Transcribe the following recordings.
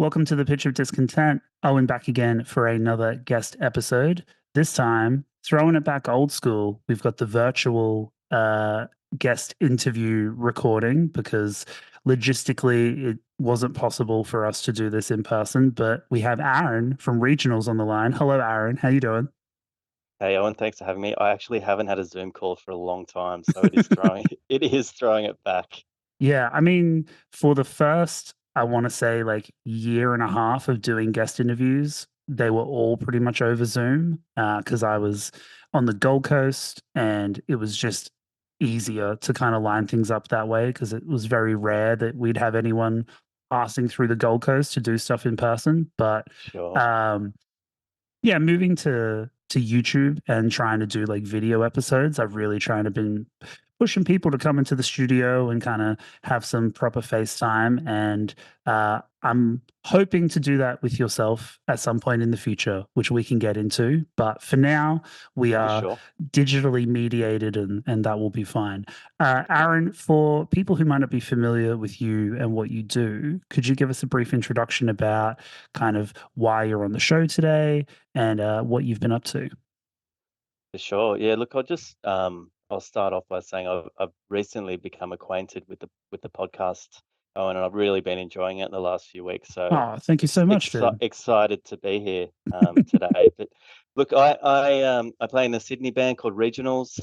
welcome to the Pitch of Discontent. Owen back again for another guest episode. This time, throwing it back old school, we've got the virtual guest interview recording because logistically it wasn't possible for us to do this in person, but we have Aaron from Regionals on the line. Hello, Aaron. How you doing? Hey Owen, thanks for having me. I actually haven't had a Zoom call for a long time, so it is throwing it back. Yeah, I mean, for the first, I want to say like year and a half of doing guest interviews, they were all pretty much over Zoom because I was on the Gold Coast and it was just easier to kind of line things up that way because it was very rare that we'd have anyone passing through the Gold Coast to do stuff in person. But Sure. yeah, moving to YouTube and trying to do like video episodes, I've really trying to been pushing people to come into the studio and kind of have some proper FaceTime. And I'm hoping to do that with yourself at some point in the future, which we can get into. But for now, we For are sure. digitally mediated and that will be fine. Aaron, for people who might not be familiar with you and what you do, could you give us a brief introduction about kind of why you're on the show today and what you've been up to? For sure. Yeah, look, I'll start off by saying I've recently become acquainted with the podcast, Owen, and I've really been enjoying it in the last few weeks. So Oh, thank you so much, dude. excited to be here today. But look, I play in a Sydney band called Regionals.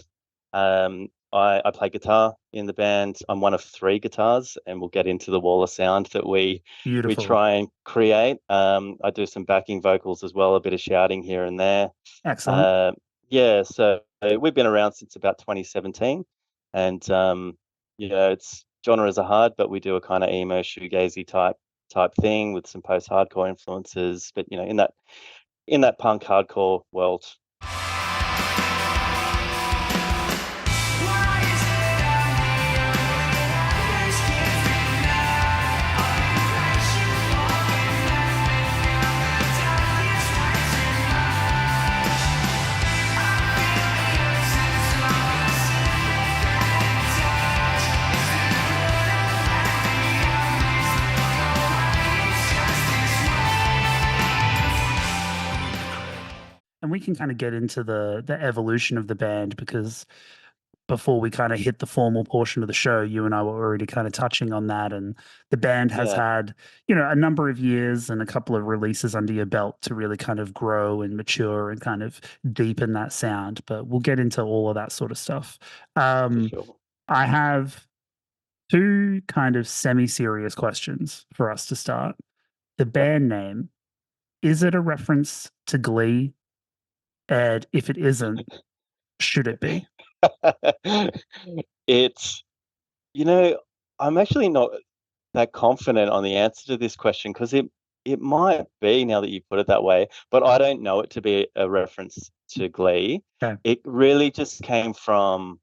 I play guitar in the band. I'm one of three guitars, and we'll get into the wall of sound that we Beautiful. try and create. I do some backing vocals as well, a bit of shouting here and there. Excellent. Uh, yeah, so we've been around since about 2017, and it's genres are hard, but we do a kind of emo shoegazy type thing with some post-hardcore influences, but in that punk hardcore world. And we can kind of get into the evolution of the band because before we kind of hit the formal portion of the show, you and I were already kind of touching on that. And the band has Yeah, had, a number of years and a couple of releases under your belt to really kind of grow and mature and kind of deepen that sound. But we'll get into all of that sort of stuff. for sure. I have two kind of semi-serious questions for us to start. The Yep. band name, is it a reference to Glee? And if it isn't, should it be? It's, you know, I'm actually not that confident on the answer to this question because it might be now that you put it that way, but I don't know it to be a reference to Glee. Okay. It really just came from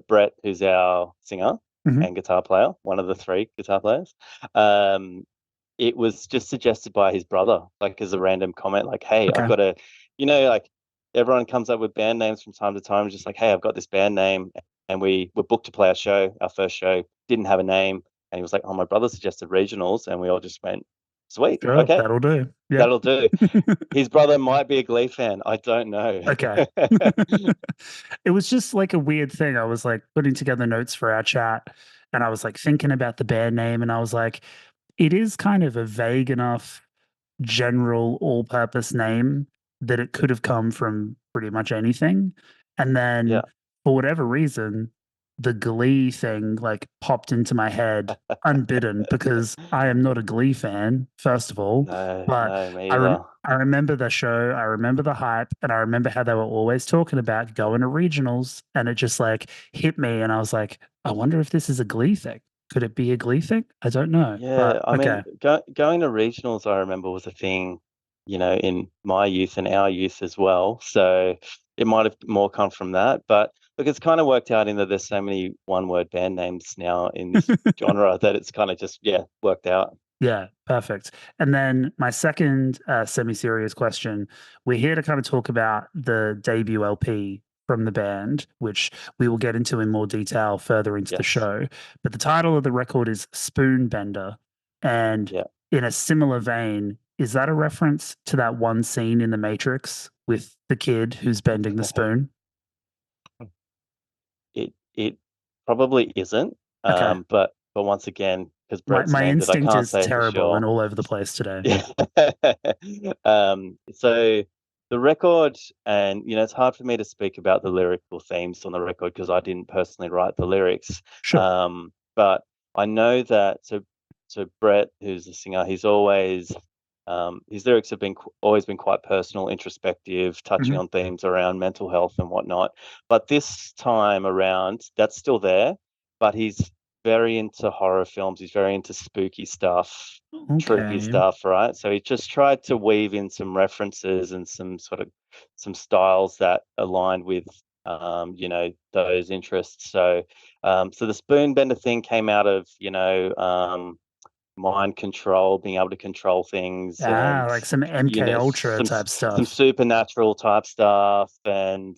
Brett, who's our singer Mhm. and guitar player, one of the three guitar players. It was just suggested by his brother, like as a random comment, like, "Hey, I've Okay. got a," like everyone comes up with band names from time to time, just like, "Hey, I've got this band name," and we were booked to play our first show, didn't have a name, and he was like, "Oh, my brother suggested Regionals," and we all just went, "Sweet, Sure, okay, that'll do. Yeah. that'll do." His brother might be a Glee fan, I don't know. Okay. It was just like a weird thing. I was like putting together notes for our chat and I was like thinking about the band name and I was like, it is kind of a vague enough general all-purpose name that it could have come from pretty much anything. And then Yeah. for whatever reason, the Glee thing like popped into my head unbidden because I am not a Glee fan, first of all. No, But no, me either. I remember the show, I remember the hype, and I remember how they were always talking about going to regionals, and it just like hit me, and I was like, I wonder if this is a Glee thing. Could it be a Glee thing? I don't know, but Yeah, I mean, okay. going to regionals, I remember was a thing, in my youth and our youth as well. So it might have more come from that. But look, it's kind of worked out in that there's so many one-word band names now in this genre that it's kind of just, yeah, worked out. Yeah, perfect. And then my second semi-serious question, we're here to kind of talk about the debut LP from the band, which we will get into in more detail further into the Yes. show. But the title of the record is Spoonbender. And Yeah. in a similar vein, is that a reference to that one scene in The Matrix with the kid who's bending the spoon? It probably isn't, Okay. but once again, because Brett's My named it, I instinct can't is say for terrible and sure. all over the place today. Yeah. So the record, and it's hard for me to speak about the lyrical themes on the record because I didn't personally write the lyrics. Sure. But I know that so Brett, who's the singer, he's always his lyrics have always been quite personal, introspective, touching Mhm. on themes around mental health and whatnot. But this time around, that's still there, but he's very into horror films. He's very into spooky stuff, trippy Okay. stuff, right? So he just tried to weave in some references and some styles that aligned with those interests. So the Spoonbender thing came out of mind control, being able to control things, Ah, and like some MK Ultra type some stuff. supernatural type stuff, and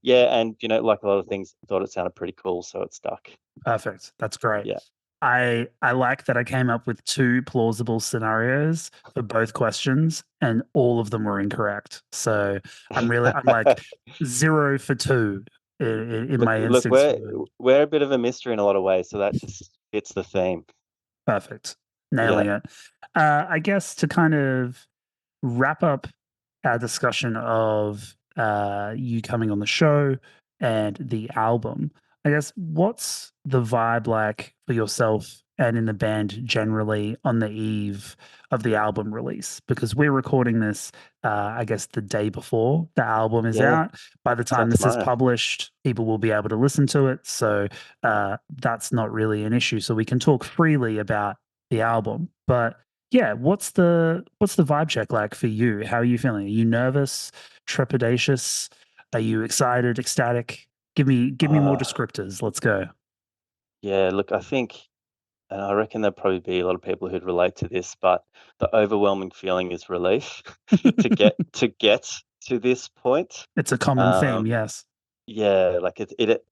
yeah, and like a lot of things, I thought it sounded pretty cool, so it stuck. Perfect. That's great. Yeah. I like that I came up with 2 plausible scenarios for both questions, and all of them were incorrect. So I'm like 0 for 2 in Look, my look, instincts for we're the we're a bit of a mystery in a lot of ways, so that just fits the theme. perfect. Yeah. Nailing it. I guess to kind of wrap up our discussion of you coming on the show and the album, I guess what's the vibe like for yourself and in the band generally on the eve of the album release? Because we're recording this, I guess, the day before the album is Yeah. out. By the It's out time this is tomorrow. published, people will be able to listen to it. So that's not really an issue. So we can talk freely about the album. But yeah, what's the vibe check like for you? How are you feeling? Are you nervous, trepidatious? Are you excited, ecstatic? Give me more Uh, descriptors. Let's go. yeah, look, I think, and I reckon there'll probably be a lot of people who'd relate to this, but the overwhelming feeling is relief to get to this point. It's a common theme, Um, yes. yeah, like it's it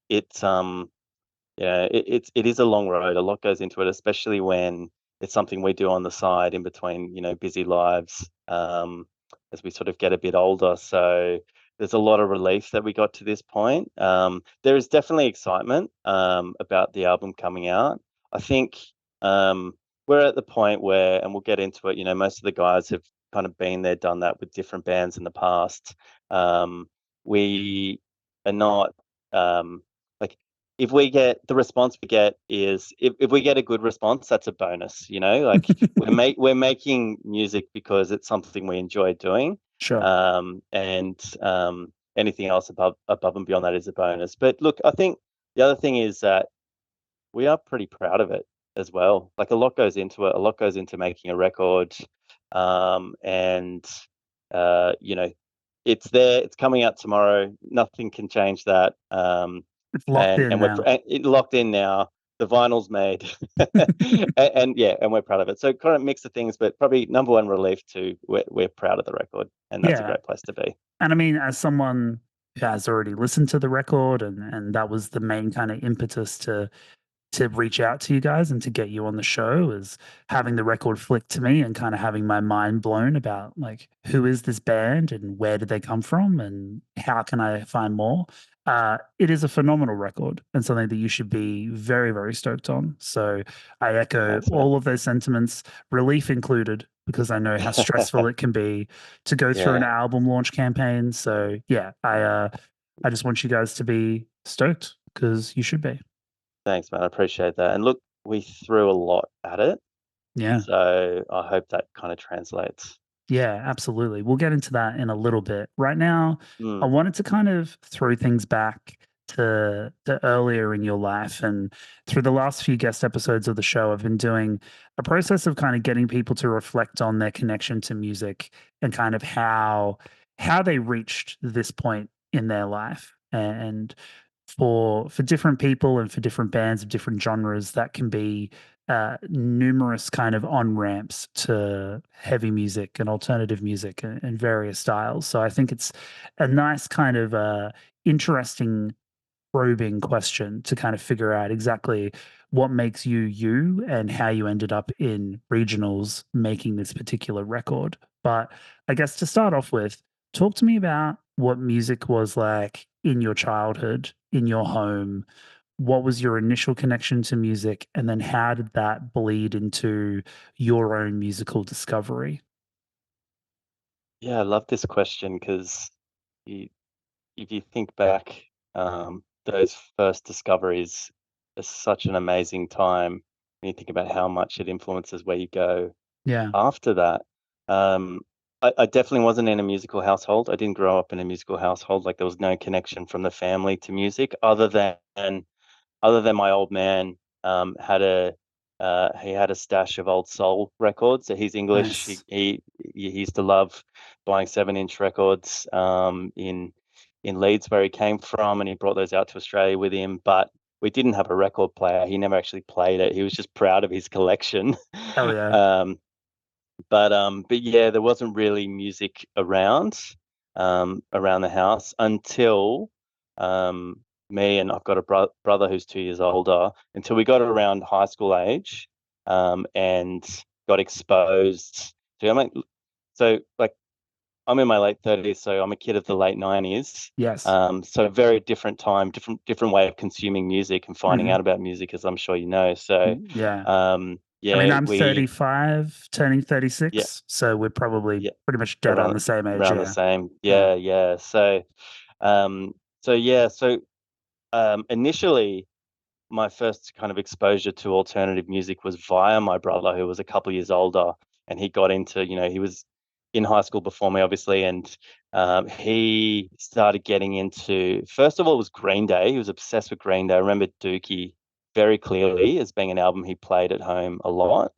is a long road. A lot goes into it, especially when it's something we do on the side in between, busy lives, as we sort of get a bit older. So there's a lot of relief that we got to this point. There is definitely excitement about the album coming out. I think we're at the point where, and we'll get into it. Most of the guys have kind of been there, done that with different bands in the past. We are not like if we get the response we get is if we get a good response, that's a bonus, like we're making music because it's something we enjoy doing. Sure. And anything else above and beyond that is a bonus. But look, I think the other thing is that we are pretty proud of it as well. Like a lot goes into it, a lot goes into making a record. And it's there, it's coming out tomorrow. Nothing can change that. It's locked And in we're now. locked in now. The vinyl's made, and yeah, and we're proud of it. So kind of mix of things, but probably number one relief to we're proud of the record, and that's a Yeah. great place to be. And I mean, as someone who has already listened to the record and that was the main kind of impetus to reach out to you guys and to get you on the show is having the record flick to me and kind of having my mind blown about like who is this band and where did they come from and how can I find more. It is a phenomenal record and something that you should be very, very stoked on. So I echo Thanks, man. all of those sentiments, relief included, because I know how stressful it can be to go through an Yeah, album launch campaign. So yeah, I just want you guys to be stoked because you should be. thanks, man. I appreciate that. And look, we threw a lot at it. Yeah. So I hope that kind of translates. Yeah, absolutely. We'll get into that in a little bit. Right now, I Mm, wanted to kind of throw things back to earlier in your life. And through the last few guest episodes of the show, I've been doing a process of kind of getting people to reflect on their connection to music and kind of how they reached this point in their life. And for different people and for different bands of different genres, that can be numerous kind of on ramps to heavy music and alternative music and various styles. So I think it's a nice kind of interesting probing question to kind of figure out exactly what makes you you and how you ended up in regionals making this particular record. But I guess to start off with, talk to me about what music was like in your childhood, in your home. What was your initial connection to music? And then how did that bleed into your own musical discovery? Yeah, I love this question because you, if you think back, those first discoveries are such an amazing time when you think about how much it influences where you go Yeah. after that. Um, I definitely wasn't in a musical household. I didn't grow up in a musical household. Like there was no connection from the family to music other than my old man he had a stash of old soul records. So he's English. Nice. He used to love buying 7-inch records in Leeds where he came from, and he brought those out to Australia with him. But we didn't have a record player. He never actually played it. He was just proud of his collection. Hell yeah. um, but yeah, there wasn't really music around the house until um, me and I've got a brother who's 2 years older, until we got around high school age, and got exposed to. So like I'm in my late 30s, so I'm a kid of the late 90s. Yes. So very different time, different way of consuming music and finding Hmm. out about music, as I'm sure you know. So Yeah. I mean, yeah, I'm 35, turning yeah, 36, so we're probably yeah, pretty much dead on around the same age. around the Yeah. same. Yeah. Yeah, yeah. Um, so initially, my first kind of exposure to alternative music was via my brother, who was a couple of years older, and he got into, he was in high school before me, obviously, and he started getting into. First of all, it was Green Day. He was obsessed with Green Day. I remember Dookie very clearly as being an album he played at home a lot.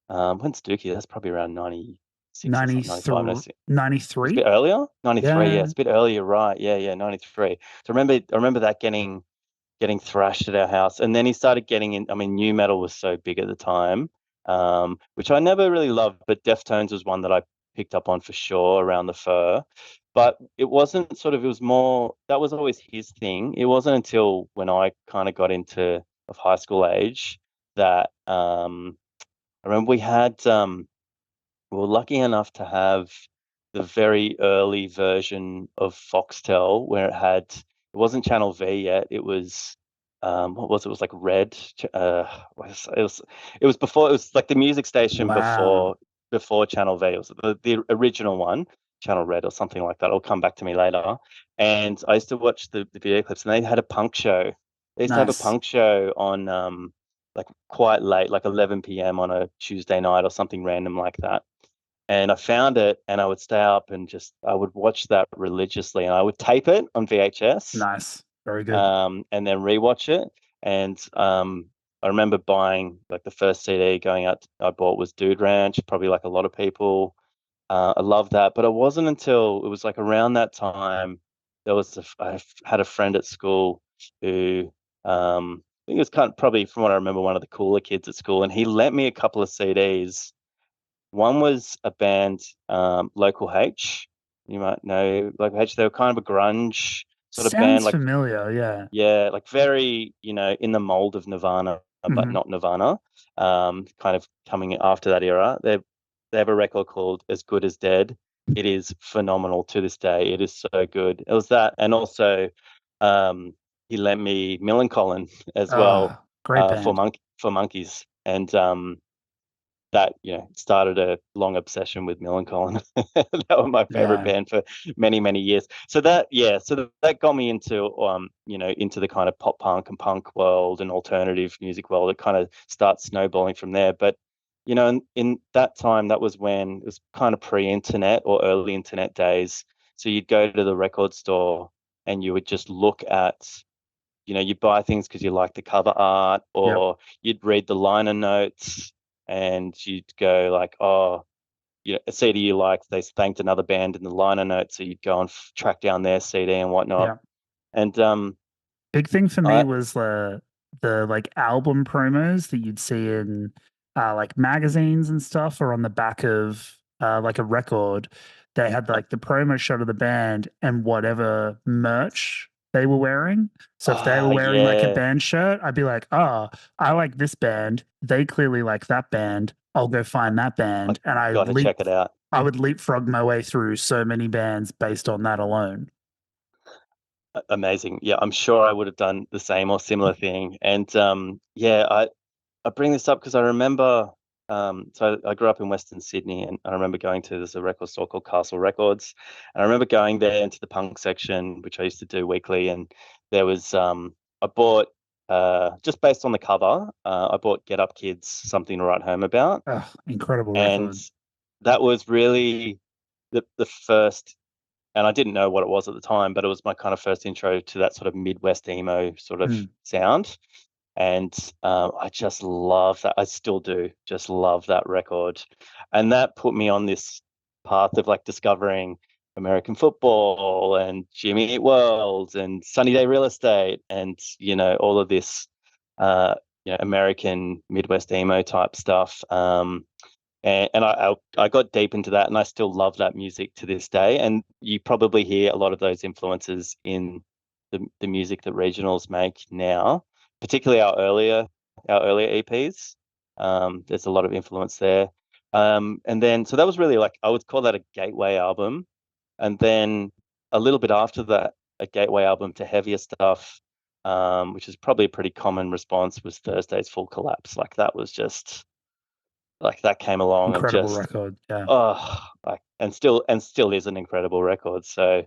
When's Dookie? That's probably around 96 or something, 95, 93, 96. It's a bit 93? earlier. 93, yeah, Yeah. it's a bit earlier, right? Yeah, yeah, 93. So I remember that getting thrashed at our house, and then he started getting in. I mean, new metal was so big at the time, which I never really loved, but Deftones was one that I picked up on for sure around the fur. But it wasn't sort of. It was more that was always his thing. It wasn't until when I kind of got into of high school age that I remember we were lucky enough to have the very early version of Foxtel where it wasn't Channel V yet. It was, what was it? It was like Red. It was before. It was like the music station Wow. before Channel V. It was the original one, Channel Red or something like that. It'll come back to me later. And I used to watch the video clips, and they had a punk show. They used to have a Nice. punk show on like quite late, like 11 p.m. on a Tuesday night or something random like that. And I found it, and I would stay up and I would watch that religiously, and I would tape it on VHS, Nice. Very good. and then rewatch it. And I remember buying like the first CD going out I bought was Dude Ranch, probably like a lot of people. I love that, but it wasn't until it was like around that time I had a friend at school who I think it was kind of probably from what I remember one of the cooler kids at school, and he lent me a couple of CDs. One was a band, Local H. You might know Local H. They were kind of a grunge sort of band, Sounds like familiar. Yeah. yeah, like very, in the mold of Nirvana, but Hmm. not Nirvana. Kind of coming after that era. They have a record called As Good as Dead. It is phenomenal to this day. It is so good. It was that, and also, um, he lent me Millencolin as well, Oh, great for band. Monkeys, and that started a long obsession with Millencolin. That were my favorite Yeah. band for many many years. So that got me into the kind of pop punk and punk world and alternative music world. It kind of starts snowballing from there. But in that time, that was when it was kind of pre-internet or early internet days. So you'd go to the record store and you would just look at, you'd buy things because you like the cover art, Yep. or you'd read the liner notes, and you'd go like, oh, a CD you liked, they thanked another band in the liner notes, so you'd go and track down their CD and whatnot. Yeah. And Big thing for me I was the like album promos that you'd see in like magazines and stuff, or on the back of like a record. They had like the promo shot of the band and whatever merch they were wearing. So if they were Ah, wearing like a yeah. band shirt, I'd be like, oh, I like this band. They clearly like that band. I'll go find that I band. And gotta check it out. I would leapfrog my way through so many bands based on that alone. Amazing. Yeah, I'm sure I would have done the same or similar thing. And yeah, I bring this up because I remember, so I grew up in Western Sydney, and I remember going to, there's a record store called Castle Records, and I remember going there into the punk section, which I used to do weekly, and there was, I bought, just based on the cover, I bought Get Up Kids, Something to Write Home About, Oh, incredible and record. that was really the first, and I didn't know what it was at the time, but it was my kind of first intro to that sort of Midwest emo sort of Mm, sound. And I just love that. I still do just love that record. And that put me on this path of like discovering American football and Jimmy Eat World and Sunny Day Real Estate and, all of this, American Midwest emo type stuff. And I got deep into that, and I still love that music to this day. And you probably hear a lot of those influences in the music that regionals make now, particularly our earlier EPs. There's a lot of influence there. And then so that was really like, I would call that a gateway album. And then a little bit after that, a gateway album to heavier stuff, which is probably a pretty common response, was Thursday's Full Collapse. Like that was just like that came along and incredible just, record. Yeah. oh, like, and still is an incredible record. So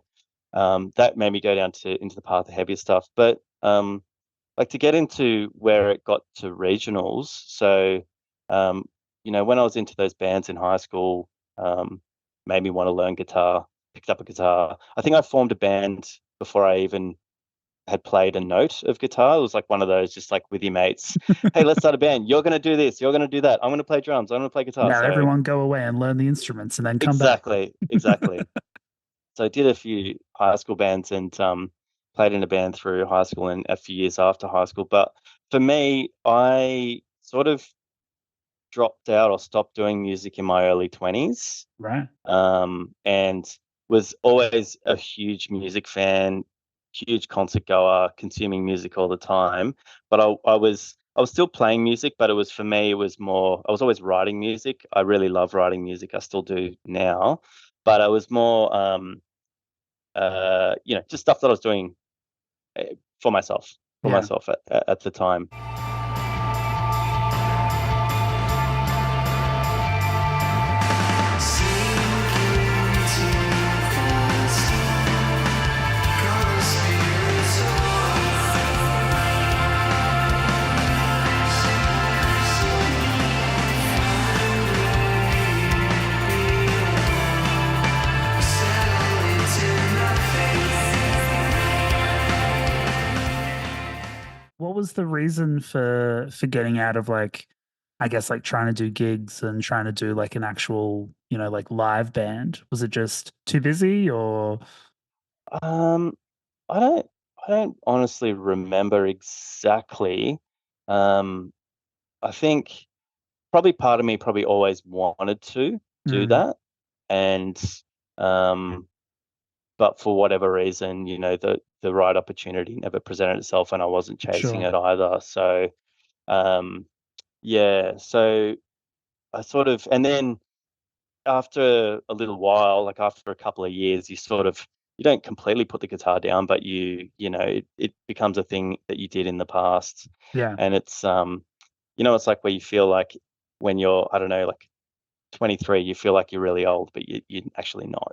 that made me go down to into the path of heavier stuff. But like to get into where it got to regionals. So when I was into those bands in high school, made me want to learn guitar. Picked up a guitar. I think I formed a band before I even had played a note of guitar. It was like one of those, just like with your mates. Hey, let's start a band. You're gonna do this. You're gonna do that. I'm gonna play drums. I'm gonna play guitar. Now So everyone go away and learn the instruments and then come back. exactly. So I did a few high school bands and played in a band through high school and a few years after high school. But for me, I sort of dropped out or stopped doing music in my early 20s, Right. and was always a huge music fan, huge concert goer, consuming music all the time. But I was still playing music, but it was, for me, it was more, I was always writing music. I really love writing music. I still do now, but I was more just stuff that I was doing uh, for myself, Yeah. at the time. What was the reason for getting out of like, I guess like trying to do gigs and trying to do like an actual, like live band? Was it just too busy or Um, I don't I don't honestly remember exactly. Um, I think probably part of me probably always wanted to do mm, that, and um, but for whatever reason, the right opportunity never presented itself, and I wasn't chasing sure. it either. So um, yeah, so I sort of, and then after a little while, like after a couple of years, you don't completely put the guitar down, but it becomes a thing that you did in the past, Yeah. and it's like where you feel like when you're, I don't know, like 23, you feel like you're really old, but you're actually not.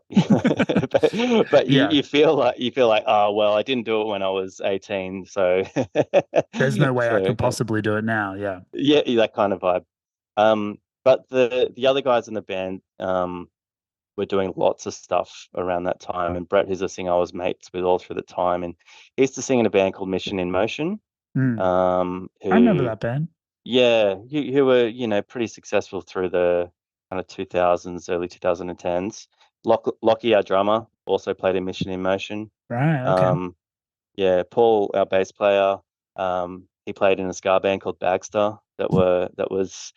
but Yeah. you feel like, oh well, I didn't do it when I was 18, so There's no way I so could possibly do it now. Yeah. yeah, that kind of vibe. But the other guys in the band were doing lots of stuff around that time, and Brett, who's a singer I was mates with all through the time, and he used to sing in a band called Mission in Motion. Mm. I remember Who that band. Yeah, who were pretty successful through the kind of 2000s, early 2010s. Lockie, our drummer, also played in Mission in Motion. Right. Okay. Um, yeah, Paul, our bass player, he played in a ska band called Bagster that was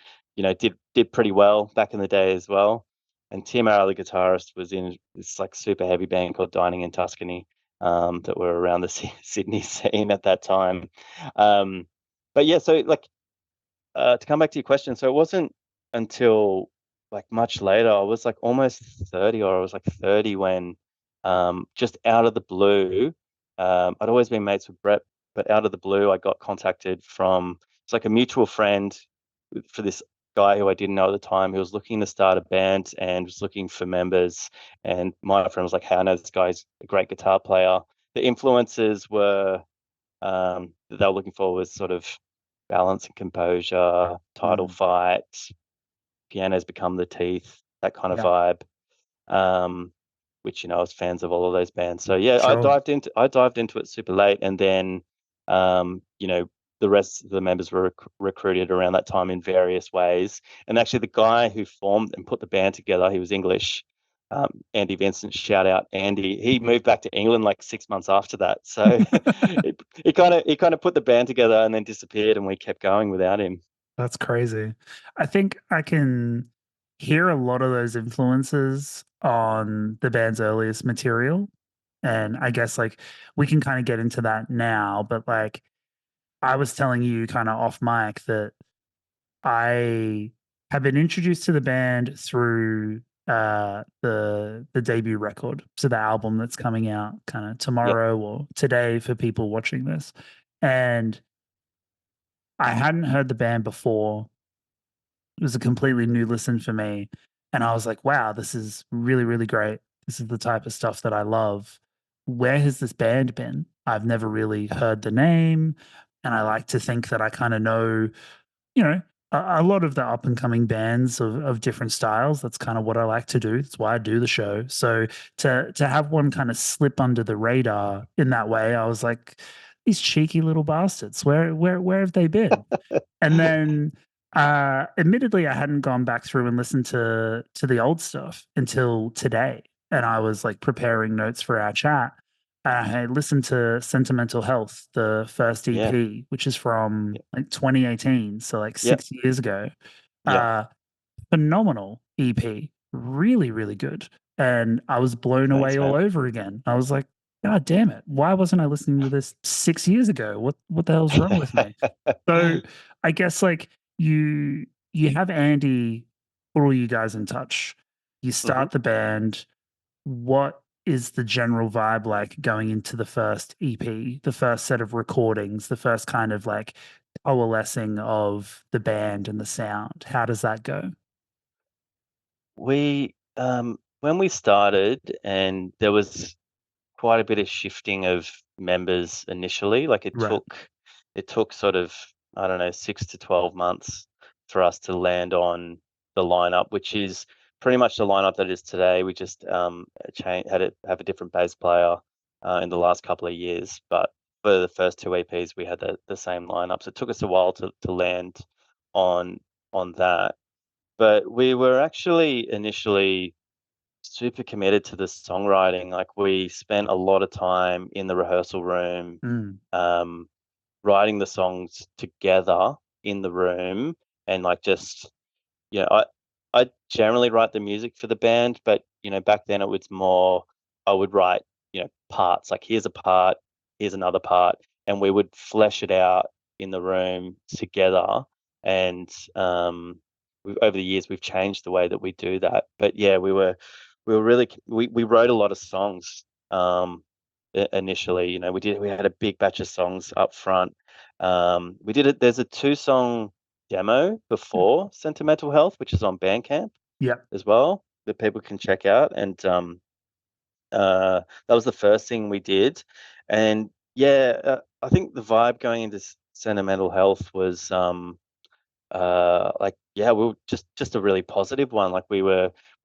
did pretty well back in the day as well. And Tim, our other guitarist, was in this like super heavy band called Dining in Tuscany. that were around the Sydney scene at that time. Um, but yeah, so like to come back to your question, so it wasn't until like much later, I was like almost 30, or I was like 30 when just out of the blue, I'd always been mates with Brett, but out of the blue, I got contacted from, it's like a mutual friend for this guy who I didn't know at the time, who was looking to start a band and was looking for members. And my friend was like, hey, I know this guy's a great guitar player. The influences were that they were looking for was sort of balance and composure, title Mm. fight, pianos become the teeth, that kind of Yeah, vibe. Um, which I was fans of all of those bands. So yeah, sure. I dived into it super late, and then you know the rest of the members were recruited around that time in various ways. And actually, the guy who formed and put the band together, he was English. Andy Vincent, shout out Andy. He moved back to England like 6 months after that. So he kind of put the band together and then disappeared, and we kept going without him. That's crazy. I think I can hear a lot of those influences on the band's earliest material. And I guess like we can kind of get into that now, but like I was telling you kind of off mic that I have been introduced to the band through the debut record. So the album that's coming out kind of Yep. tomorrow or today for people watching this. And I hadn't heard the band before. It was a completely new listen for me. And I was like, wow, this is really, really great. This is the type of stuff that I love. Where has this band been? I've never really heard the name. And I like to think that I kind of know, you know, a lot of the up and coming bands of different styles. That's kind of what I like to do. That's why I do the show. So to have one kind of slip under the radar in that way, I was like, these cheeky little bastards. Where have they been? And then, admittedly, I hadn't gone back through and listened to the old stuff until today, and I was, like, preparing notes for our chat. I had listened to Sentimental Health, the first Yeah. EP, which is from, like, 2018, so, like, Yep. 6 years ago. Yep. Uh, Phenomenal EP, really, really good, and I was blown Thanks, away all man. over again. I was like, "God damn it, why wasn't I listening to this 6 years ago? What the hell's wrong with me?" So, I guess, like, you have Andy put all you guys in touch. You hmm start the band. What is the general vibe like going into the first EP, the first set of recordings, the first kind of, like, coalescing of the band and the sound? How does that go? We when we started, and there was quite a bit of shifting of members initially. Like Right. it took sort of, I don't know, 6 to 12 months for us to land on the lineup, which is pretty much the lineup that is today. We just have a different bass player in the last couple of years, but for the first two EPs, we had the same lineup. So it took us a while to land on that. But we were actually initially super committed to the songwriting. Like we spent a lot of time in the rehearsal room, Mm. um, writing the songs together in the room, and like just I generally write the music for the band, but back then it was more I would write parts. Like here's a part, here's another part, and we would flesh it out in the room together. And over the years we've changed the way that we do that. But yeah, we were really we wrote a lot of songs initially. We had a big batch of songs up front. We did it. There's a 2-song demo before Sentimental Health, which is on Bandcamp Yep. as well, that people can check out. And that was the first thing we did. And yeah, I think the vibe going into Sentimental Health was like, yeah, we were just a really positive one. Like we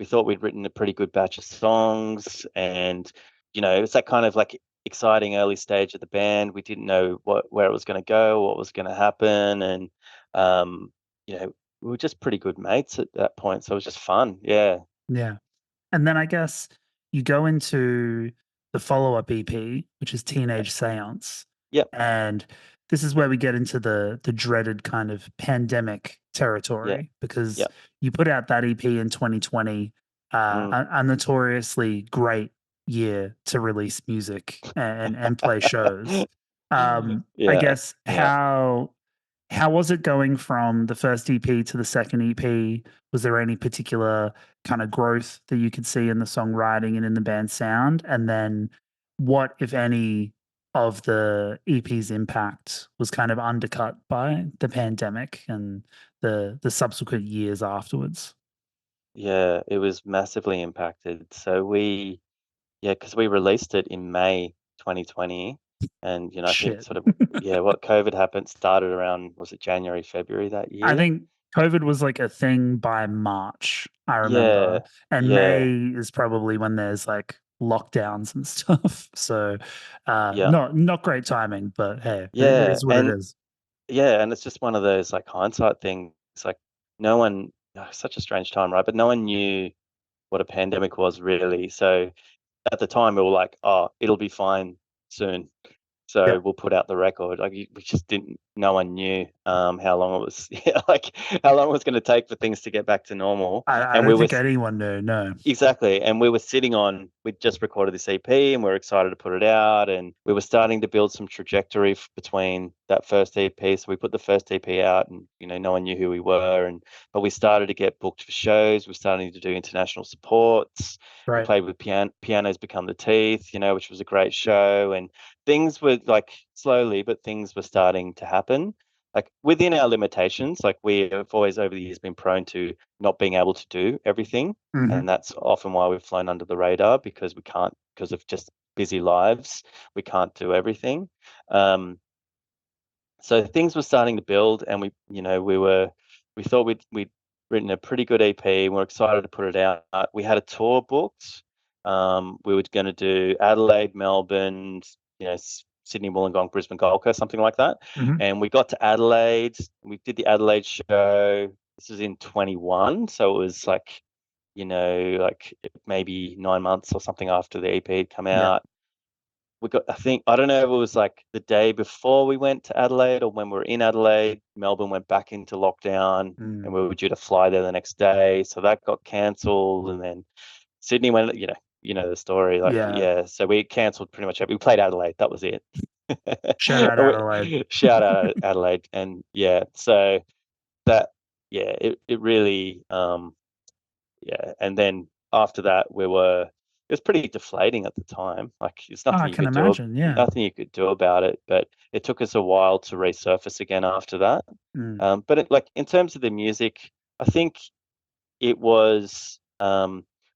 thought we'd written a pretty good batch of songs, and it's that kind of like exciting early stage of the band. We didn't know where it was going to go, what was going to happen, and um, we were just pretty good mates at that point. So it was just fun. Yeah. Yeah. And then I guess you go into the follow-up EP, which is Teenage Seance, Yep. and this is where we get into the dreaded kind of pandemic Yeah. territory because Yep. you put out that EP in 2020, Mm, a notoriously great year to release music and play shows. I Yeah, guess yeah. how was it going from the first EP to the second EP? Was there any particular kind of growth that you could see in the songwriting and in the band sound? And then what, if any, of the EP's impact was kind of undercut by the pandemic and the subsequent years afterwards? Yeah, it was massively impacted. So yeah, because we released it in May 2020, and, I think Shit. sort of yeah, what COVID happened started around, was it January, February that I year? think COVID was like a thing by March, I remember, Yeah, and yeah, May is probably when there's like lockdowns and stuff. So, yeah, not great timing, but hey, it yeah, is what it and is. yeah, and it's just one of those, like, hindsight things, like, no one such a strange time, right? But no one knew what a pandemic was really, so at the time, we were like, "Oh, it'll be fine soon." Yeah, So we'll put out the record. Like we just didn't. No one knew how long it was. Yeah, like how long it was going to take for things to get back to normal. I And we don't were think anyone knew. No. exactly. And we were sitting on. We'd just recorded this EP, and we are excited to put it out. And we were starting to build some trajectory between that first EP. So we put the first EP out, and no one knew who we were. And but we started to get booked for shows. We're starting to do international supports. We Right. played with Pianos Become the Teeth, which was a great show. And things were like slowly, but things were starting to happen. Like within our limitations, like we have always over the years been prone to not being able to do everything. Hmm. And that's often why we've flown under the radar, because we can't, because of just busy lives, we can't do everything. Um, so things were starting to build, and we thought we'd written a pretty good EP, and we're excited to put it out. We had a tour booked. We were going to do Adelaide, Melbourne, Sydney, Wollongong, Brisbane, Gold Coast, something like that. Hmm. And we got to Adelaide. We did the Adelaide show. This was in 21, so it was like maybe 9 months or something after the EP had come Yeah. out. I think, I don't know if it was like the day before we went to Adelaide or when we were in Adelaide, Melbourne went back into lockdown, and Mm. we were due to fly there the next day. So that got cancelled. And then Sydney went, the story. Like, Yeah. yeah, so we cancelled pretty much. We played Adelaide. That was it. Shout out Adelaide. Shout out Adelaide. And yeah, so that, yeah, it really, yeah. And then after that, it was pretty deflating at the time. Like there's Oh, I nothing you can could do, imagine. Yeah. nothing you could do about it. But it took us a while to resurface again after that. Mm. But like in terms of the music, I think it was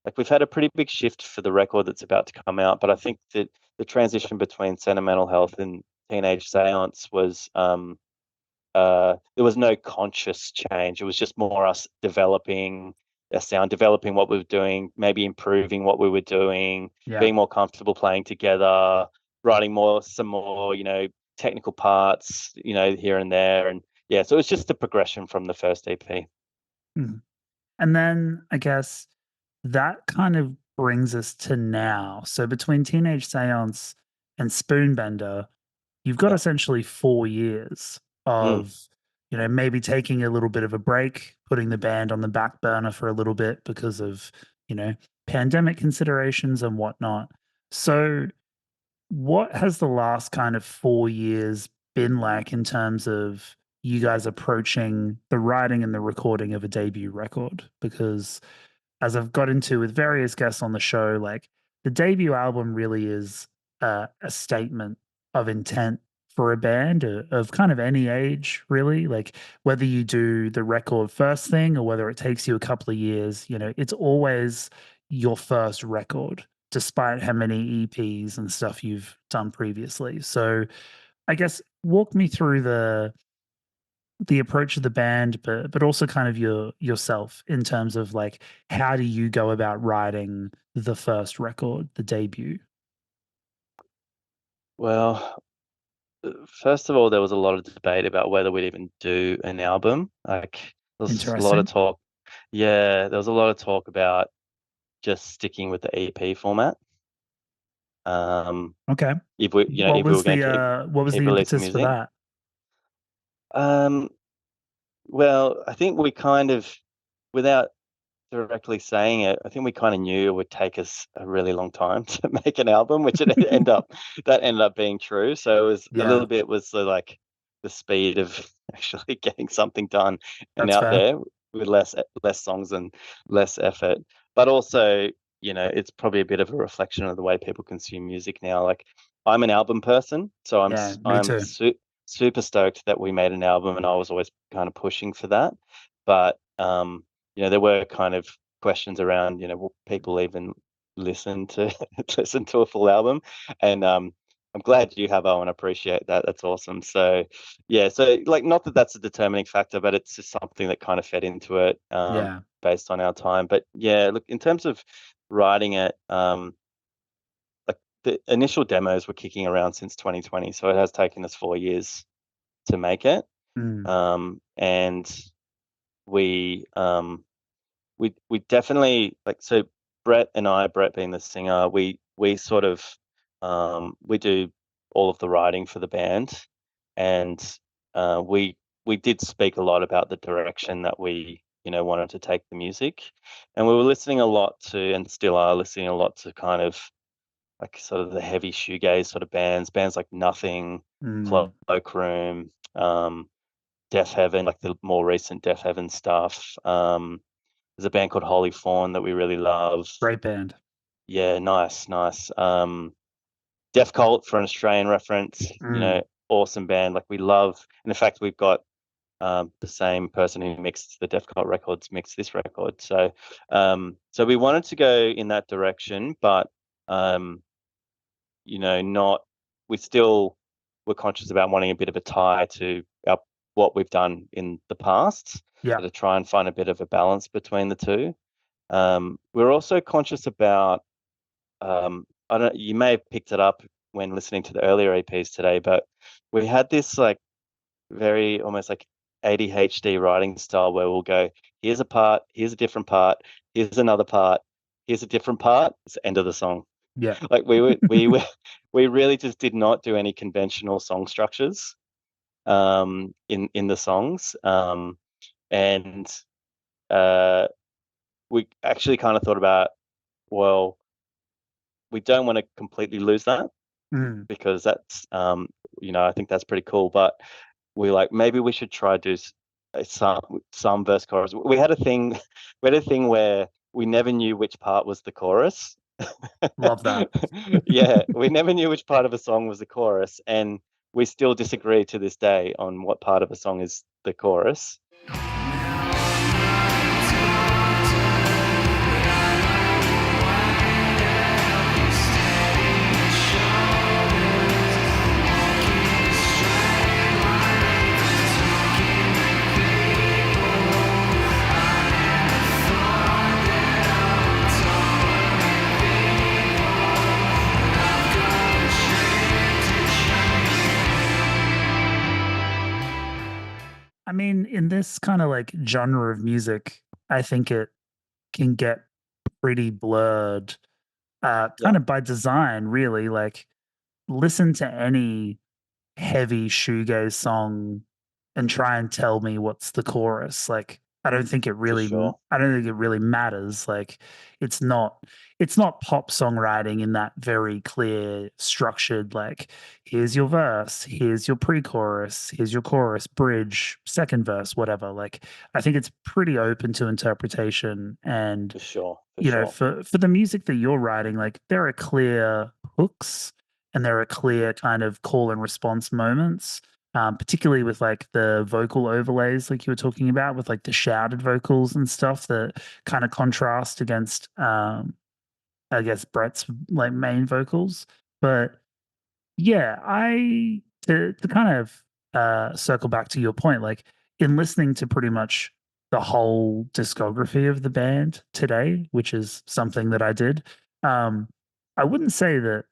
like we've had a pretty big shift for the record that's about to come out. But I think that the transition between Sentimental Health and Teenage Seance was there was no conscious change. It was just more us developing a sound, developing what we were doing, maybe improving what we were doing, Yeah. being more comfortable playing together, writing some more, technical parts, here and there. And yeah, so it was just a progression from the first EP. Mm. And then I guess that kind of brings us to now. So between Teenage Seance and Spoonbender, you've got Yeah. essentially 4 years Mm. of, maybe taking a little bit of a break, putting the band on the back burner for a little bit because of, you know, pandemic considerations and whatnot. So what has the last kind of 4 years been like in terms of you guys approaching the writing and the recording of a debut record? Because as I've got into with various guests on the show, like the debut album really is a statement of intent for a band of kind of any age, really. Like whether you do the record first thing or whether it takes you a couple of years, it's always your first record, despite how many EPs and stuff you've done previously. So I guess walk me through the approach of the band, but also kind of yourself in terms of like how do you go about writing the first record, the debut? Well, first of all, there was a lot of debate about whether we'd even do an album. Like, there was a lot of Interesting. talk. Yeah, there was a lot of talk about just sticking with the EP format. Um, Okay. if we were going to What was keep the releasing impetus for music. that? Um, well, I think we kind of, without directly saying it, I think we kind of knew it would take us a really long time to make an album, which it ended up being true. So it was a Yeah, little bit was the speed of actually getting something done and that's out fair. there with less songs and less effort. But also, it's probably a bit of a reflection of the way people consume music now. Like I'm an album person, so Yeah, me I'm too. super stoked that we made an album, and I was always kind of pushing for that. But there were kind of questions around, will people even listen to listen to a full album? And I'm glad you have, Owen. I appreciate that. That's awesome. So yeah, so like not that that's a determining factor, but it's just something that kind of fed into it Yeah. based on our time. But yeah, look, in terms of writing it, like the initial demos were kicking around since 2020, so it has taken us 4 years to make it. Mm, And we we definitely like so Brett being the singer, we sort of we do all of the writing for the band, and we did speak a lot about the direction that we wanted to take the music, and we were listening a lot to, and still are listening a lot to, kind of like sort of the heavy shoegaze sort of bands like Nothing, mm. Cloakroom, Deaf Heaven, like the more recent Deaf Heaven stuff. There's a band called Holy Fawn that we really love. Great band. Yeah, nice, nice. Deaf Cult, for an Australian reference, Mm, awesome band. Like we love, and in fact, we've got the same person who mixed the Deaf Cult records mixed this record. So we wanted to go in that direction, but um, not. We still were conscious about wanting a bit of a tie to what we've done in the past, yeah. so to try and find a bit of a balance between the two. We're also conscious about, I don't. You may have picked it up when listening to the earlier EPs today, but we had this like very almost like ADHD writing style where we'll go, here's a part, here's a different part, here's another part, here's a different part. It's the end of the song. Yeah. Like we really just did not do any conventional song structures in the songs, and uh, we actually kind of thought about, well, we don't want to completely lose that, Mm, because that's I think that's pretty cool, but we like maybe we should try do some verse chorus. We had a thing where we never knew which part was the chorus. love that. Yeah, we never knew which part of a song was the chorus, and we still disagree to this day on what part of a song is the chorus. I mean, in this kind of like genre of music, I think it can get pretty blurred, Yeah, kind of by design, really. Like, listen to any heavy shoegaze song and try and tell me what's the chorus. Like, for sure. I don't think it really matters. Like, it's not it's not pop songwriting in that very clear, structured, like, here's your verse, here's your pre-chorus, here's your chorus, bridge, second verse, whatever. Like, I think it's pretty open to interpretation. And For sure, for sure. for the music that you're writing, like, there are clear hooks and there are clear kind of call and response moments, particularly with like the vocal overlays, like you were talking about, with like the shouted vocals and stuff that kind of contrast against, I guess, Brett's like main vocals. But yeah, to kind of circle back to your point, like in listening to pretty much the whole discography of the band today, which is something that I did, um, I wouldn't say that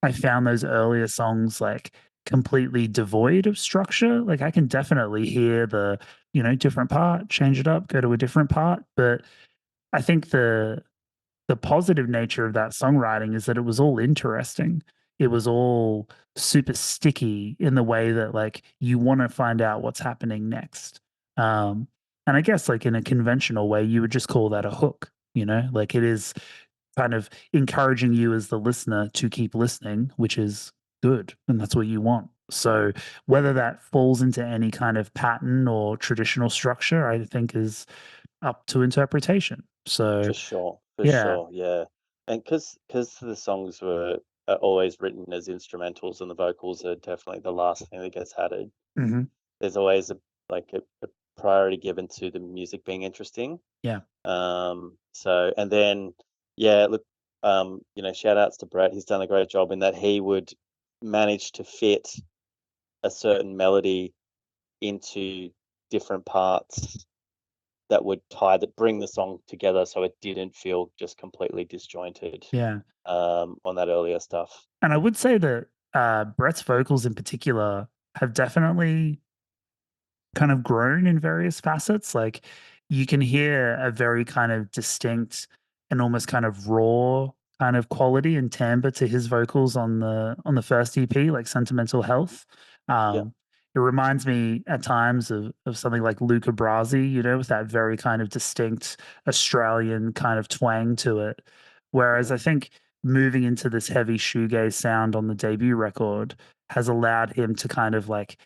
I found those earlier songs like completely devoid of structure. Like I can definitely hear the, different part, change it up, go to a different part. But I think the positive nature of that songwriting is that it was all interesting. It was all super sticky in the way that like you want to find out what's happening next. Um, And I guess like in a conventional way, you would just call that a hook, you know? Like it is kind of encouraging you as the listener to keep listening, which is good, and that's what you want. So whether that falls into any kind of pattern or traditional structure, I think is up to interpretation. So For yeah. sure, yeah. And because the songs were always written as instrumentals and the vocals are definitely the last thing that gets added, Mhm. there's always a priority given to the music being interesting. Yeah. So and then yeah, look, shout outs to Brett. He's done a great job in that he would manage to fit a certain melody into different parts that would bring the song together so it didn't feel just completely disjointed Yeah. on that earlier stuff. And I would say that Brett's vocals in particular have definitely kind of grown in various facets. Like you can hear a very kind of distinct and almost kind of raw kind of quality and timbre to his vocals on the first EP, like Sentimental Health. Yeah, It reminds me at times of something like Luca Brasi, you know, with that very kind of distinct Australian kind of twang to it. Whereas hmm, I think moving into this heavy shoegaze sound on the debut record has allowed him to kind of like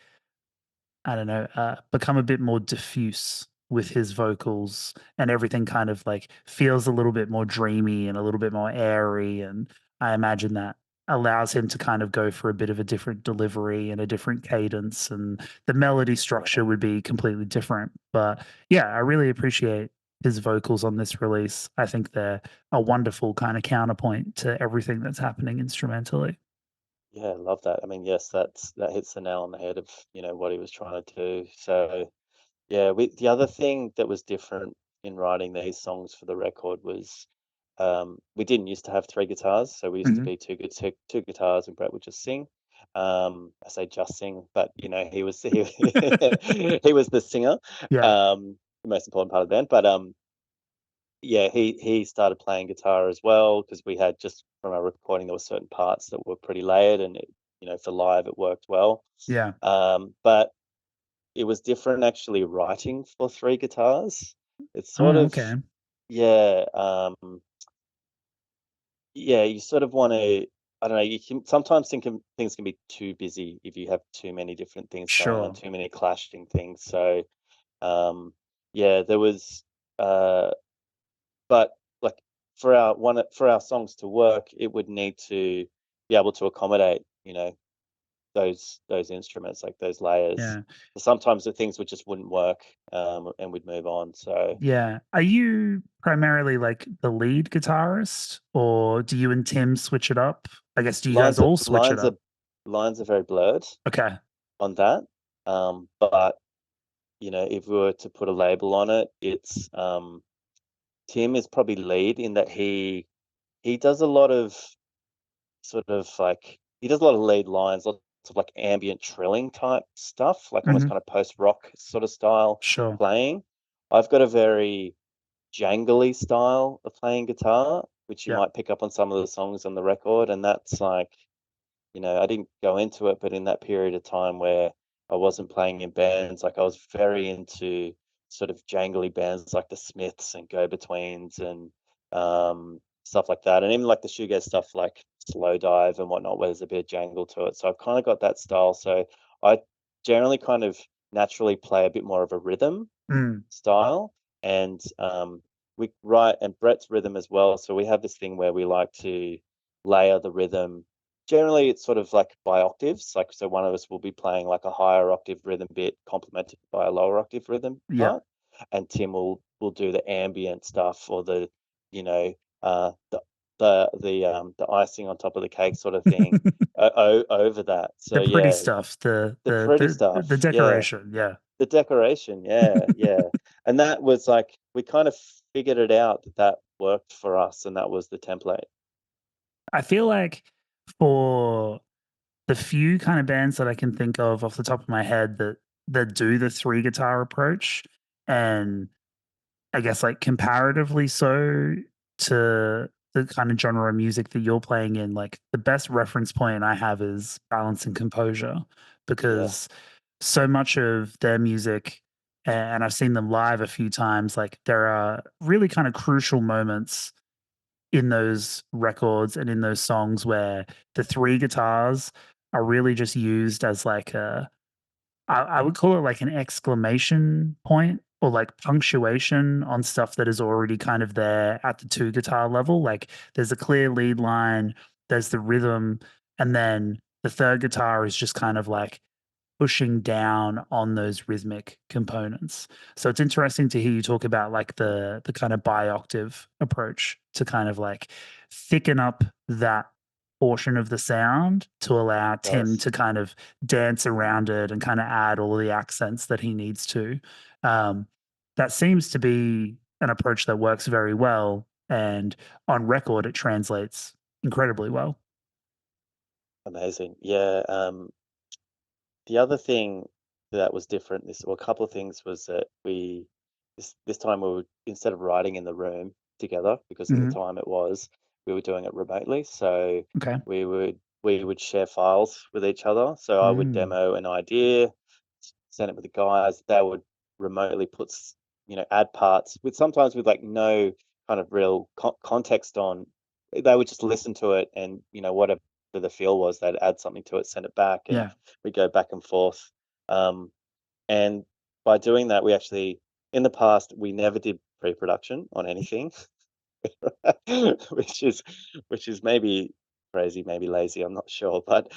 I don't know, become a bit more diffuse with his vocals and everything kind of like feels a little bit more dreamy and a little bit more airy. And I imagine that allows him to kind of go for a bit of a different delivery and a different cadence. And the melody yeah, structure would be completely different. But yeah, I really appreciate his vocals on this release. I think they're a wonderful kind of counterpoint to everything that's happening instrumentally. yeah. Love that. I mean, yes, that hits the nail on the head of what he was trying to do. So yeah, the other thing that was different in writing these songs for the record was we didn't used to have three guitars, so we used to Mhm. be two guitars, and Brett would just sing. I say just sing, but he was he was the singer, Yeah. the most important part of the band. But yeah, he started playing guitar as well because we had just from our recording there were certain parts that were pretty layered, and for live it worked well. Yeah. But it was different actually writing for three guitars. It's sort Oh, of okay. yeah, yeah, you sort of want to. I don't know. You can sometimes things can be too busy if you have too many different things going on, Sure. too many clashing things. So, yeah, there was. But like for our songs to work, it would need to be able to accommodate, those instruments, like those layers. Yeah. Sometimes the things would just wouldn't work, and we'd move on. So Yeah. Are you primarily like the lead guitarist or do you and Tim switch it up? I guess do you guys lines are all switch it lines are up? lines are very blurred Okay. on that. But if we were to put a label on it, it's Tim is probably lead in that he does a lot of sort of like he does a lot of lead lines, lots of like ambient trilling type stuff, like almost Mhm. kind of post rock sort of style Sure. playing. I've got a very jangly style of playing guitar, which you Yeah. might pick up on some of the songs on the record, and that's like I didn't go into it, but in that period of time where I wasn't playing in bands, like I was very into sort of jangly bands like the Smiths and Go Betweens and stuff like that. And even like the shoegaze stuff like Slow Dive and whatnot, where there's a bit of jangle to it. So I've kind of got that style. So I generally kind of naturally play a bit more of a rhythm Mm. style. And we write and Brett's rhythm as well. So we have this thing where we like to layer the rhythm. Generally, it's sort of like by octaves. Like so, one of us will be playing like a higher octave rhythm bit, complemented by a lower octave rhythm Yeah. part, and Tim will do the ambient stuff or the, you know, the the icing on top of the cake sort of thing over that. So The pretty yeah, stuff, the pretty the stuff. Yeah, decoration. Yeah. the decoration, yeah, yeah. And that was like we kind of figured it out that that worked for us, and that was the template. I feel like for the few kind of bands that I can think of off the top of my head that do the three guitar approach and I guess, like, comparatively so to the kind of genre of music that you're playing in, like, the best reference point I have is Balance and Composure Yeah, because so much of their music and I've seen them live a few times. Like there are really kind of crucial moments in those records and in those songs where the three guitars are really just used as like I would call it like an exclamation point or like punctuation on stuff that is already kind of there at the two guitar level. Like there's a clear lead line, there's the rhythm, and then the third guitar is just kind of like pushing down on those rhythmic components. So it's interesting to hear you talk about like the kind of bi-octave approach to kind of like thicken up that portion of the sound to allow Tim Nice. to kind of dance around it and kind of add all the accents that he needs to. Um, that seems to be an approach that works very well, and on record it translates incredibly well. Amazing. Yeah. The other thing that was different, well, a couple of things was that this time we were, instead of writing in the room together, because at the Mhm. time it was, we were doing it remotely. So Okay. we would share files with each other. So I would Mm. demo an idea, send it with the guys. They would remotely add parts with, sometimes with like no kind of real context on. They would just listen to it, and whatever the feel was, they'd add something to it, send it back, and Yeah. we go back and forth. Um, and by doing that, we actually, in the past, we never did pre-production on anything, which is maybe crazy, maybe lazy. I'm not sure, but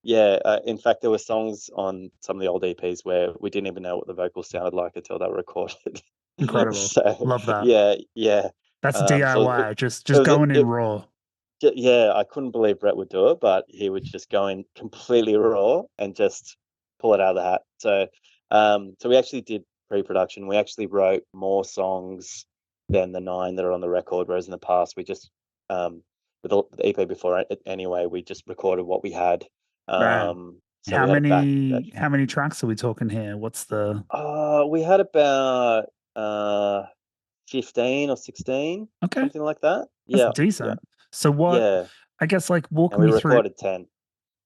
yeah. In fact, there were songs on some of the old EPs where we didn't even know what the vocals sounded like until they were recorded. Incredible. So Love that. yeah, yeah. That's So DIY, it just was going in raw. yeah, I couldn't believe Brett would do it, but he would just go in completely raw and just pull it out of the hat. So we actually did pre-production. We actually wrote more songs than the 9 that are on the record, whereas in the past we just, with the EP before it anyway, we just recorded what we had. Right. So we had a back. How many tracks are we talking here? What's the We had about 15 or 16, Okay, something like that. that's Yeah, yeah, decent. So what yeah. I guess, like, walk And we me through. recorded 10.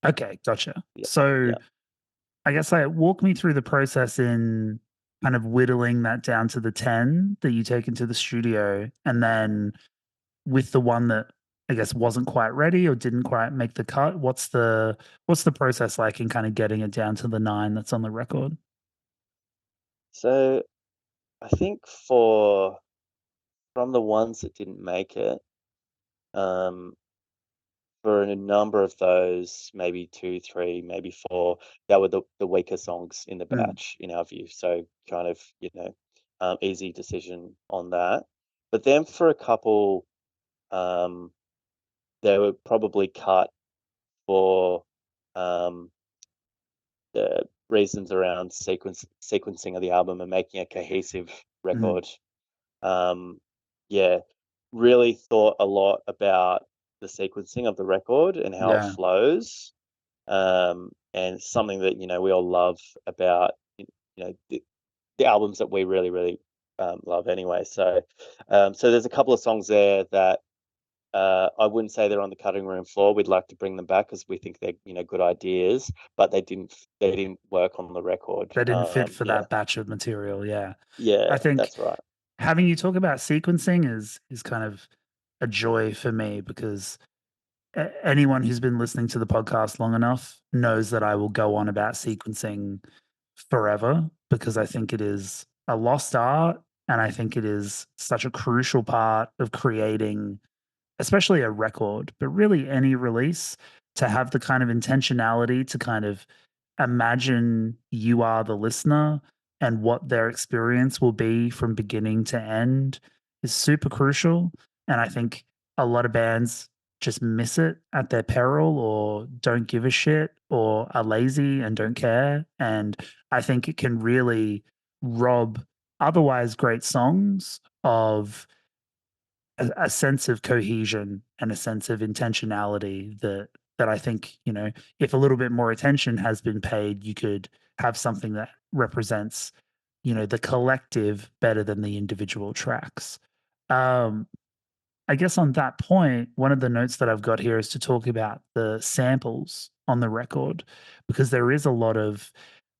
Okay, gotcha. Yeah, So yeah. I guess, like, walk me through the process in kind of whittling that down to the 10 that you take into the studio, and then with the one that I guess wasn't quite ready or didn't quite make the cut, what's the process like in kind of getting it down to the 9 that's on the record? So I think for from the ones that didn't make it, um, for a number of those, maybe 2, 3, maybe 4, that were the weaker songs in the Mm, batch, in our view. So kind of, easy decision on that. But then for a couple, um, they were probably cut for um, the reasons around sequencing of the album and making a cohesive mhm. record. Yeah, really thought a lot about the sequencing of the record and how it Yeah, flows. And something that we all love about the albums that we really really love anyway. So there's a couple of songs there that I wouldn't say they're on the cutting room floor. We'd like to bring them back because we think they're good ideas, but they didn't work on the record. they didn't fit for Yeah, that batch of material, yeah. yeah, I think that's right. having you talk about sequencing is kind of a joy for me because anyone who's been listening to the podcast long enough knows that I will go on about sequencing forever because I think it is a lost art and I think it is such a crucial part of creating especially a record, but really any release to have the kind of intentionality to kind of imagine you are the listener and what their experience will be from beginning to end is super crucial. And I think a lot of bands just miss it at their peril or don't give a shit or are lazy and don't care. And I think it can really rob otherwise great songs of a sense of cohesion and a sense of intentionality that I think, if a little bit more attention has been paid, you could have something that represents, the collective better than the individual tracks. Um, I guess on that point, one of the notes that I've got here is to talk about the samples on the record because there is a lot of,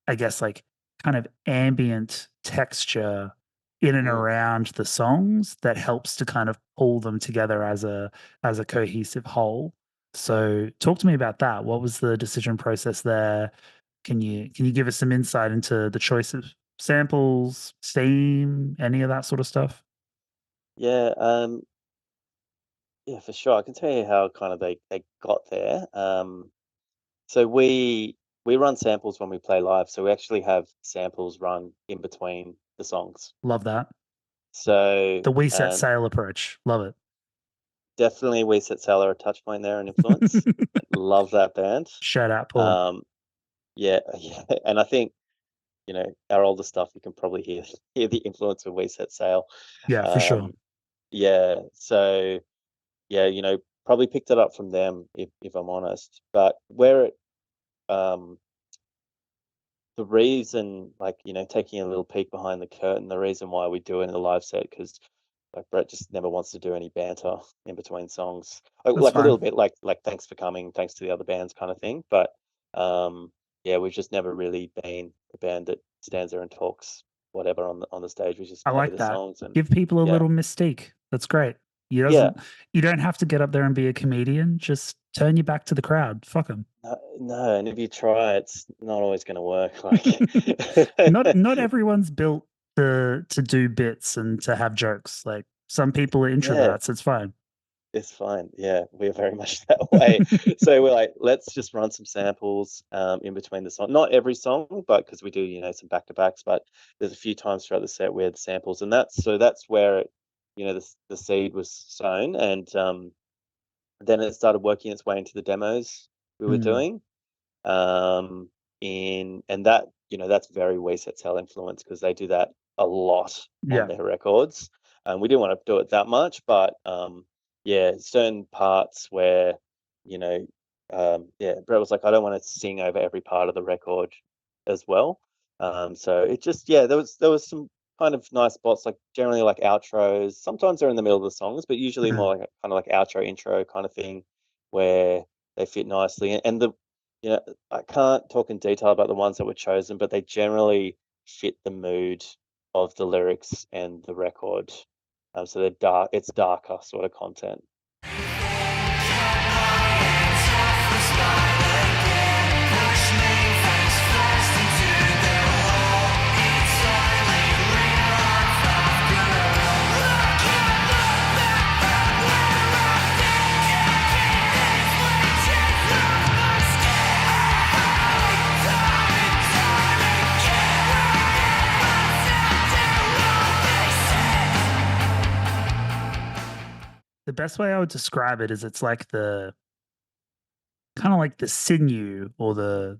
I guess, like kind of ambient texture in and Mm. around the songs that helps to kind of pull them together as a cohesive whole. So talk to me about that. What was the decision process there? Can you give us some insight into the choice of samples, theme, any of that sort of stuff? Yeah, yeah, for sure. I can tell you how kind of they got there. So we run samples when we play live, so we actually have samples run in between the songs. Love that. So The We Set Sail approach. Love it. definitely we set Sail are a touch point there, an influence. Love that band. Shout out, Paul. Um, yeah, yeah, and I think our older stuff you can probably hear the influence of We Set Sail. Yeah, for sure. Um, yeah, so yeah, probably picked it up from them if I'm honest. But where it um the reason, like, taking a little peek behind the curtain, the reason why we do it in the live set, because like Brett just never wants to do any banter in between songs. That's Like a little fine. bit like thanks for coming, thanks to the other bands kind of thing. But yeah, we've just never really been a band that stands there and talks whatever on the stage. We just I play like the that. songs and Give people a yeah. little mystique. That's great. Yeah. You don't have to get up there and be a comedian. Just turn your back to the crowd. Fuck them. No, no, and if you try, it's not always gonna work, like Not everyone's built to do bits and to have jokes. Like some people are Yeah, introverts. It's fine. it's fine. Yeah, we're very much that way. So we're like, let's just run some samples, in between the song. Not every song, but because we do, some back-to-backs, but there's a few times throughout the set where the samples, and that's where the seed was sown, and, then it started working its way into the demos we were Mm, doing. um in and that that's very We Set Sail influence because they do that a lot on yeah. their records. We didn't want to do it that much, but yeah, certain parts where you know yeah, Brett was like, I don't want to sing over every part of the record as well. So it just, yeah, there was some kind of nice spots, like generally like outros. Sometimes they're in the middle of the songs, but usually Mm, more like kind of like outro intro kind of thing where they fit nicely. And the you know, I can't talk in detail about the ones that were chosen, but they generally fit the mood of the lyrics and the record. So they're dark. It's darker sort of content. the best way I would describe it is it's like the kind of like the sinew or the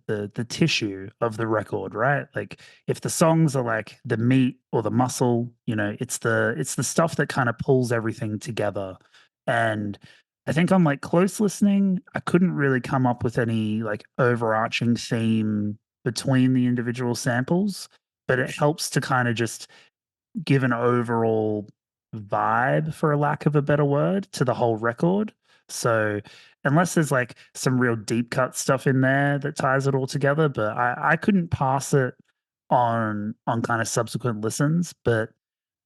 tissue of the record, right? Like if the songs are like the meat or the muscle, it's the stuff that kind of pulls everything together. And I think on like close listening, I couldn't really come up with any like overarching theme between the individual samples, but it helps to kind of just give an overall vibe, for a lack of a better word, to the whole record. So unless there's like some real deep cut stuff in there that ties it all together, but I couldn't pass it on kind of subsequent listens. But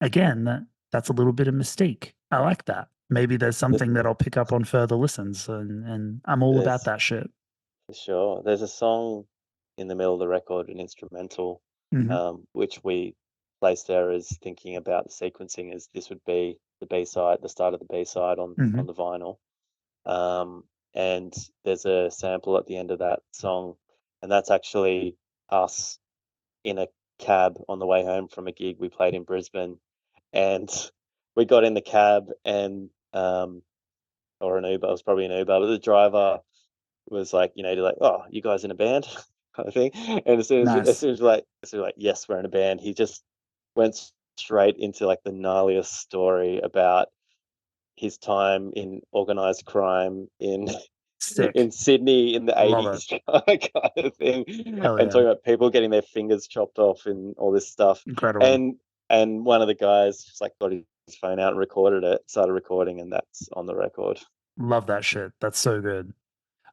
again, that's a little bit of mystique. I like that. Maybe there's Th- something that I'll pick up on further listens, and I'm all about There's that shit. for sure. There's a song in the middle of the record, an instrumental, Hmm. which we placed there as thinking about the sequencing as this would be the B side, the start of the B side on Hmm. the vinyl. Um, and there's a sample at the end of that song, and that's actually us in a cab on the way home from a gig we played in Brisbane, and we got in the cab and or an Uber, it was probably an Uber, but the driver was like, like, oh, you guys in a band, kind of thing. And Nice. as soon as we're like, yes, we're in a band, he just went straight into like the gnarliest story about his time in organized crime in Sick. in Sydney in the Love it. 80s, kind of thing, Hell and yeah. talking about people getting their fingers chopped off and all this stuff. Incredible. And one of the guys just like got his phone out and recorded it, started recording, and that's on the record. Love that shit. That's so good.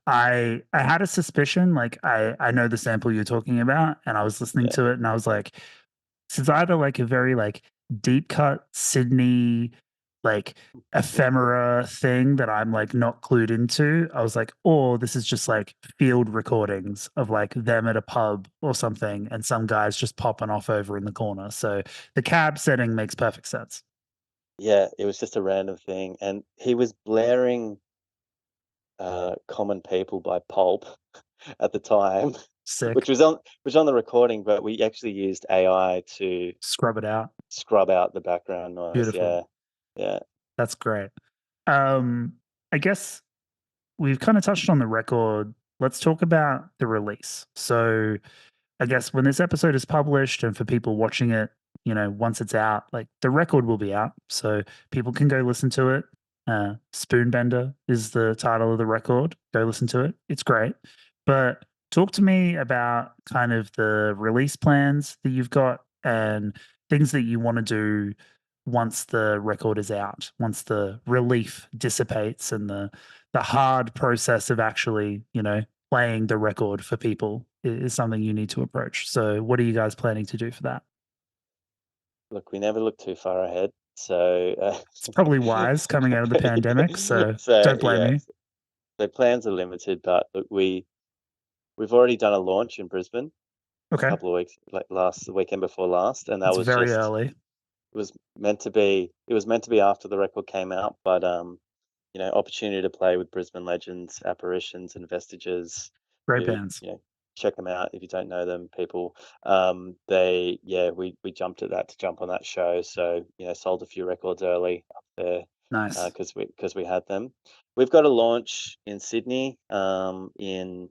I had a suspicion, like I know the sample you're talking about, and I was listening Yeah. to it, and I was like, "This is either like a very like deep cut Sydney like ephemera thing that I'm like not clued into." I was like, or this is just like field recordings of like them at a pub or something, and some guys just popping off over in the corner. So the cab setting makes perfect sense. Yeah, it was just a random thing, and he was blaring "Common People" by Pulp at the time, Sick. which on the recording, but we actually used AI to Scrub it out. scrub out the background noise. Beautiful. Yeah, yeah. That's great. Um, I guess we've kind of touched on the record. Let's talk about the release. So, I guess when this episode is published and for people watching it, once it's out, like the record will be out. So people can go listen to it. Spoonbender is the title of the record. Go listen to it. It's great. But talk to me about kind of the release plans that you've got and things that you want to do once the record is out, once the relief dissipates and the hard process of actually, playing the record for people is something you need to approach. So, what are you guys planning to do for that? Look, we never look too far ahead, so It's probably wise coming out of the pandemic. So, so don't blame yeah, me. so plans are limited, but look, we've already done a launch in Brisbane a Okay. couple of weeks, like the weekend before last, and that It's was very just early. it was meant to be after the record came out, but opportunity to play with Brisbane legends, Apparitions, and Vestiges, Great who, bands. check them out if you don't know them, people. We jumped at that to jump on that show, so sold a few records early up there Nice. because we had them. We've got a launch in Sydney in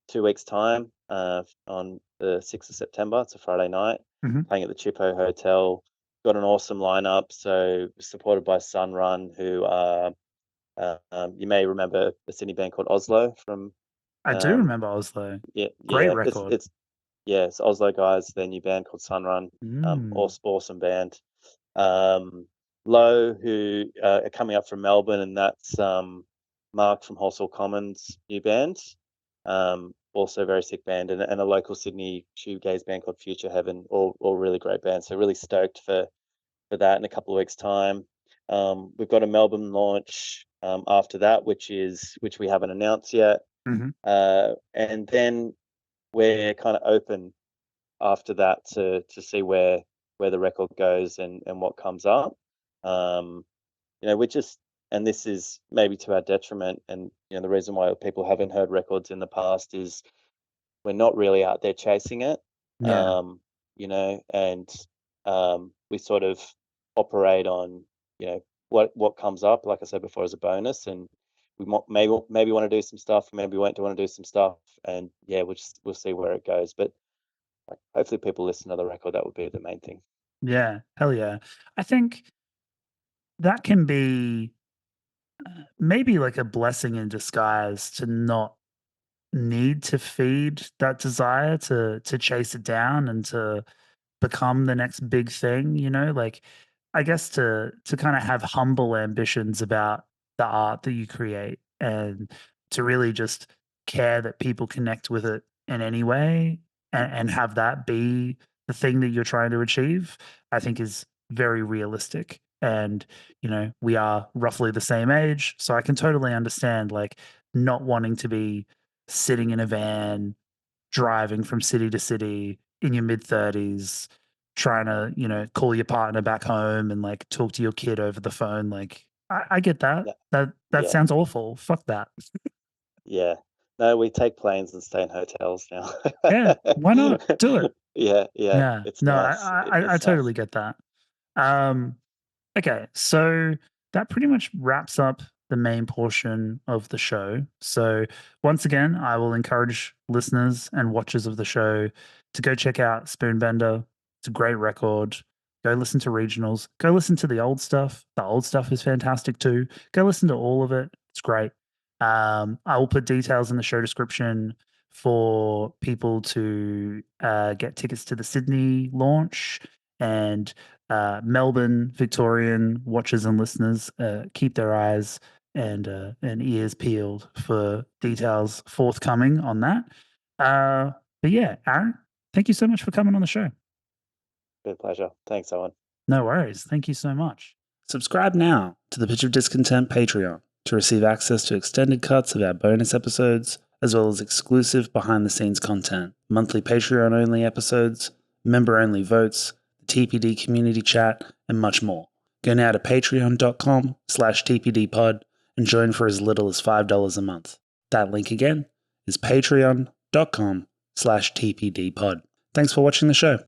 2 weeks' time on the 6th of September. It's a Friday night, Hmm. playing at the Chippo Hotel. Got an awesome lineup. So supported by Sunrun, who are you may remember a Sydney band called Oslo from I do um, remember Oslo. Great yeah, record. it's Oslo guys. Their new band called Sunrun, Mm. awesome band. Um, Low, who are coming up from Melbourne, and that's Mark from Wholesale Commons' new band. Also a very sick band, and a local Sydney shoegaze band called Future Heaven, all really great bands. So really stoked for that in a couple of weeks' time. We've got a Melbourne launch after that, which we haven't announced yet, Hmm. and then we're kind of open after that to see where the record goes and what comes up. Um, we're just and this is maybe to our detriment, and the reason why people haven't heard records in the past is we're not really out there chasing it. Yeah. And we sort of operate on what comes up, like I said before, as a bonus, and maybe want to do some stuff, maybe we won't want to do some stuff, and yeah, we'll see where it goes. But like, hopefully people listen to the record. That would be the main thing. Yeah. Hell yeah. I think that can be maybe like a blessing in disguise to not need to feed that desire to chase it down and to become the next big thing, like I guess to kind of have humble ambitions about the art that you create and to really just care that people connect with it in any way and have that be the thing that you're trying to achieve, I think is very realistic. And, we are roughly the same age. So I can totally understand like not wanting to be sitting in a van driving from city to city in your mid 30s trying to call your partner back home and like talk to your kid over the phone. Like I get that. Yeah, That yeah, sounds awful. Fuck that. yeah. No, we take planes and stay in hotels now. Yeah, why not do it? Yeah, yeah. Yeah, It's no, nice. I It's totally nice. get that. um Okay, so that pretty much wraps up the main portion of the show. So, once again, I will encourage listeners and watchers of the show to go check out Spoonbender. It's a great record. Go listen to regionals. Go listen to the old stuff. The old stuff is fantastic too. Go listen to all of it. It's great. I will put details in the show description for people to get tickets to the Sydney launch and Melbourne, Victorian watchers and listeners, keep their eyes and ears peeled for details forthcoming on that. But yeah, Aaron, thank you so much for coming on the show. Good pleasure. Thanks, Owen. No worries. Thank you so much. Subscribe now to the Pitch of Discontent Patreon to receive access to extended cuts of our bonus episodes, as well as exclusive behind-the-scenes content, monthly Patreon-only episodes, member-only votes, the TPD community chat, and much more. Go now to patreon.com/tpdpod and join for as little as $5 a month. That link again is patreon.com/tpdpod. Thanks for watching the show.